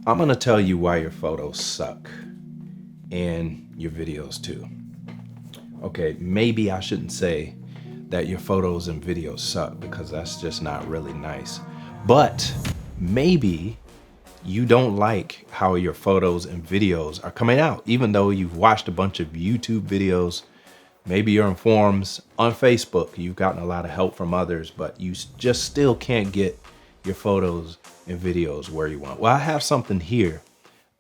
I'm going to tell you why your photos suck and your videos too. Okay, maybe I shouldn't say that your photos and videos suck because that's just not really nice. But maybe you don't like how your photos and videos are coming out, even though you've watched a bunch of YouTube videos. Maybe you're in forums on Facebook. You've gotten a lot of help from others, but you just still can't get your photos and videos where you want. Well, I have something here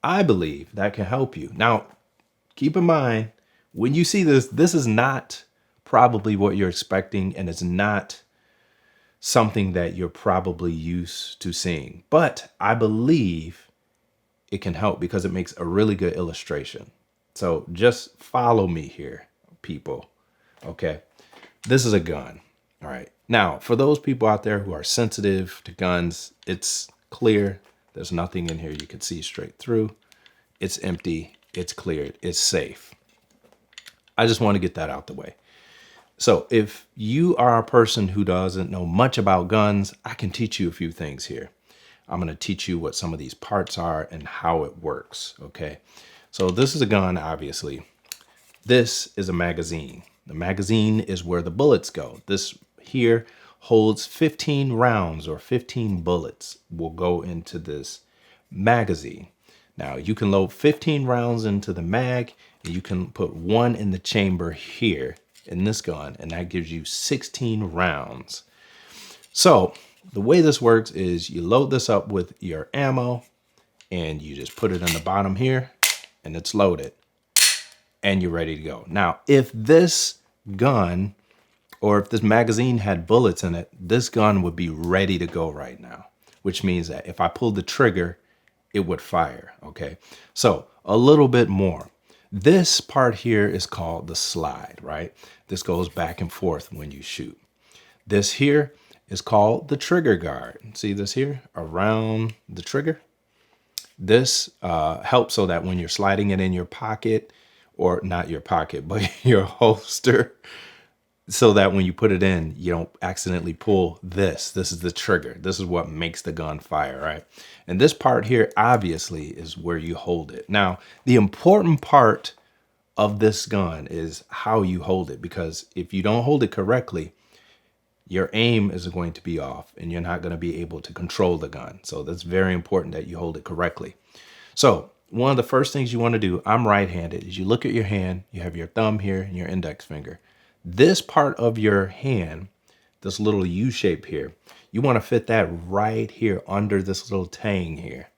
I believe that can help you. Now, keep in mind, when you see this, this is not probably what you're expecting, and it's not something that you're probably used to seeing. But I believe it can help because it makes a really good illustration. So just follow me here, people. Okay. This is a gun. All right. Now, for those people out there who are sensitive to guns, it's clear. There's nothing in here you can see straight through. It's empty. It's cleared. It's safe. I just want to get that out the way. So if you are a person who doesn't know much about guns, I can teach you a few things here. I'm going to teach you what some of these parts are and how it works. Okay. So this is a gun, obviously. This is a magazine. The magazine is where the bullets go. This here holds 15 rounds or 15 bullets will go into this magazine. Now you can load 15 rounds into the mag and you can put one in the chamber here in this gun, and that gives you 16 rounds. So the way this works is you load this up with your ammo and you just put it in the bottom here and it's loaded and you're ready to go. Now, if this gun or if this magazine had bullets in it, this gun would be ready to go right now, which means that if I pulled the trigger, it would fire. Okay. So a little bit more. This part here is called the slide, right? This goes back and forth when you shoot. This here is called the trigger guard. See this here around the trigger? This helps so that when you're sliding it in your pocket, or not your pocket, but your holster, so that when you put it in, you don't accidentally pull this. This is the trigger. This is what makes the gun fire, right? And this part here, obviously, is where you hold it. Now, the important part of this gun is how you hold it, because if you don't hold it correctly, your aim is going to be off and you're not going to be able to control the gun. So that's very important that you hold it correctly. So one of the first things you want to do, I'm right-handed, is you look at your hand, you have your thumb here and your index finger. This part of your hand, this little U shape here, you want to fit that right here under this little tang here.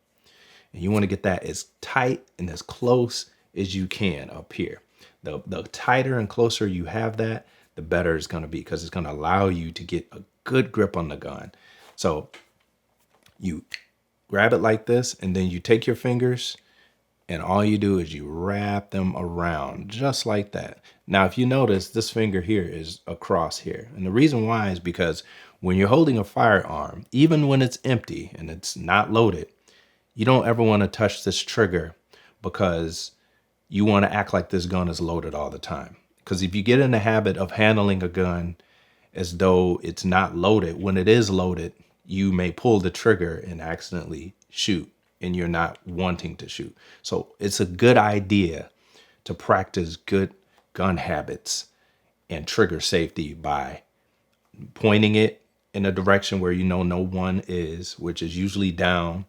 And you want to get that as tight and as close as you can up here. The tighter and closer you have that, the better it's going to be, because it's going to allow you to get a good grip on the gun. So you grab it like this, and then you take your fingers and all you do is you wrap them around just like that. Now, if you notice, this finger here is across here. And the reason why is because when you're holding a firearm, even when it's empty and it's not loaded, you don't ever want to touch this trigger, because you want to act like this gun is loaded all the time. Because if you get in the habit of handling a gun as though it's not loaded, when it is loaded, you may pull the trigger and accidentally shoot, and you're not wanting to shoot. So it's a good idea to practice good gun habits and trigger safety by pointing it in a direction where you know no one is, which is usually down,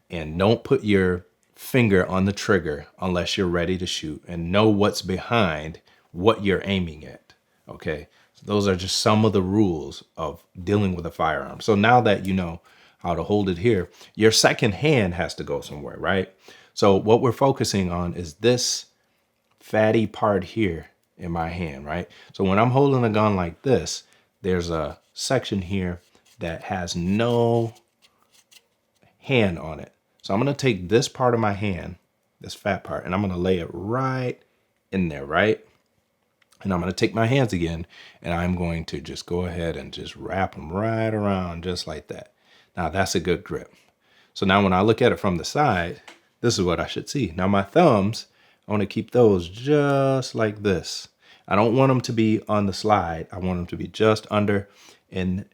and don't put your finger on the trigger unless you're ready to shoot, and know what's behind what you're aiming at. Okay. So those are just some of the rules of dealing with a firearm. So now that you know how to hold it here, your second hand has to go somewhere, right? So what we're focusing on is this fatty part here in my hand, right? So when I'm holding a gun like this, there's a section here that has no hand on it. So I'm going to take this part of my hand, this fat part, and I'm going to lay it right in there, right? And I'm going to take my hands again, and I'm going to just go ahead and just wrap them right around just like that. Now that's a good grip. So now when I look at it from the side, this is what I should see. Now my thumbs, I want to keep those just like this. I don't want them to be on the slide. I want them to be just under, and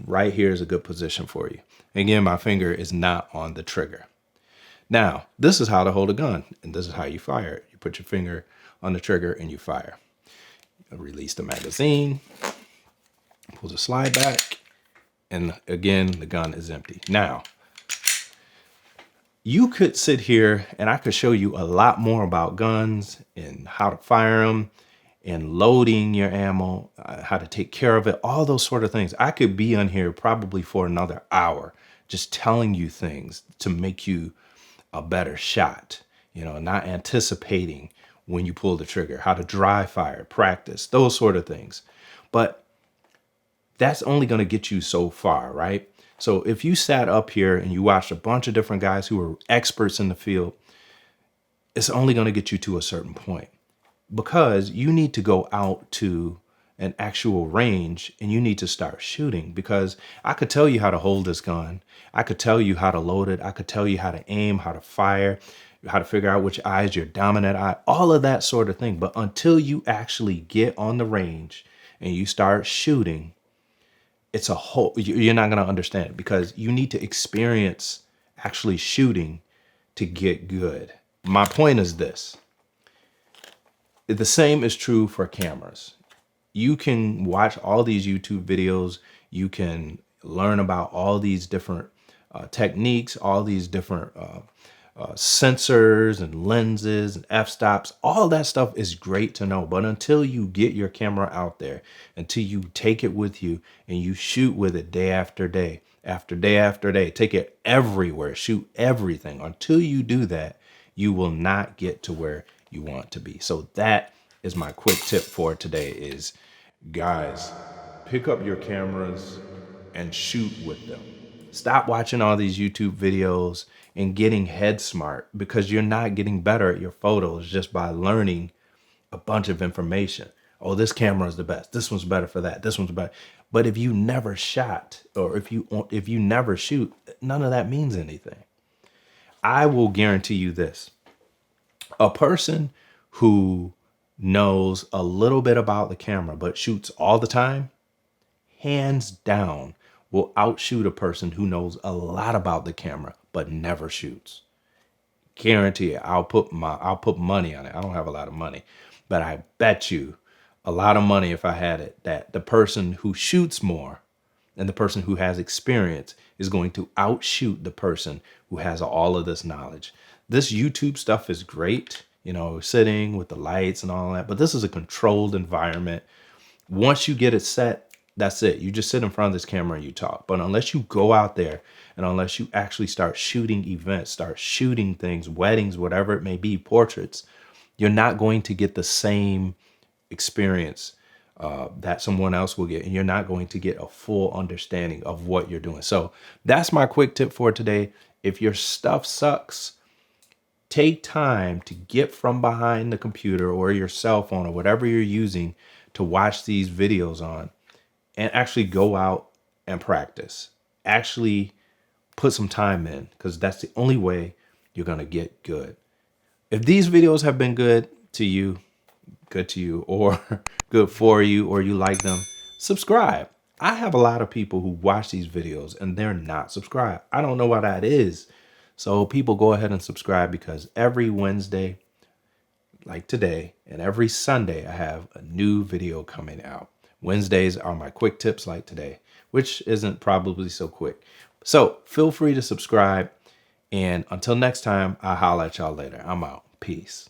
right here is a good position for you. Again, my finger is not on the trigger. Now, this is how to hold a gun, and this is how you fire it. You put your finger on the trigger and you fire. Release the magazine, pull the slide back, and again, the gun is empty. Now, you could sit here and I could show you a lot more about guns and how to fire them and loading your ammo, how to take care of it, all those sort of things. I could be on here probably for another hour just telling you things to make you a better shot, not anticipating when you pull the trigger, how to dry fire, practice, those sort of things. But that's only going to get you so far, right? So if you sat up here and you watched a bunch of different guys who are experts in the field, it's only going to get you to a certain point, because you need to go out to an actual range and you need to start shooting. Because I could tell you how to hold this gun. I could tell you how to load it. I could tell you how to aim, how to fire, how to figure out which eye is your dominant eye, all of that sort of thing. But until you actually get on the range and you start shooting, it's a whole, you're not going to understand it, because you need to experience actually shooting to get good. My point is this. The same is true for cameras. You can watch all these YouTube videos. You can learn about all these different techniques, all these different sensors and lenses and f-stops. All that stuff is great to know. But until you get your camera out there, until you take it with you and you shoot with it day after day, after day after day, take it everywhere, shoot everything. Until you do that, you will not get to where you want to be. So that is my quick tip for today is, guys, pick up your cameras and shoot with them. Stop watching all these YouTube videos and getting head smart, because you're not getting better at your photos just by learning a bunch of information. Oh, this camera is the best. This one's better for that. This one's better. But if you never shot, or if you never shoot, none of that means anything. I will guarantee you this. A person who knows a little bit about the camera but shoots all the time, hands down, will outshoot a person who knows a lot about the camera but never shoots. Guarantee it. I'll put money on it. I don't have a lot of money, but I bet you a lot of money, if I had it, that the person who shoots more and the person who has experience is going to outshoot the person who has all of this knowledge. This YouTube stuff is great, sitting with the lights and all that, but this is a controlled environment. Once you get it set, that's it. You just sit in front of this camera and you talk. But unless you go out there and unless you actually start shooting events, start shooting things, weddings, whatever it may be, portraits, you're not going to get the same experience that someone else will get. And you're not going to get a full understanding of what you're doing. So that's my quick tip for today. If your stuff sucks, take time to get from behind the computer or your cell phone or whatever you're using to watch these videos on, and actually go out and practice. Actually put some time in, because that's the only way you're going to get good. If these videos have been good to you, or good for you, or you like them, subscribe. I have a lot of people who watch these videos and they're not subscribed. I don't know why that is. So people, go ahead and subscribe, because every Wednesday, like today, and every Sunday, I have a new video coming out. Wednesdays are my quick tips like today, which isn't probably so quick. So feel free to subscribe. And until next time, I'll holler at y'all later. I'm out. Peace.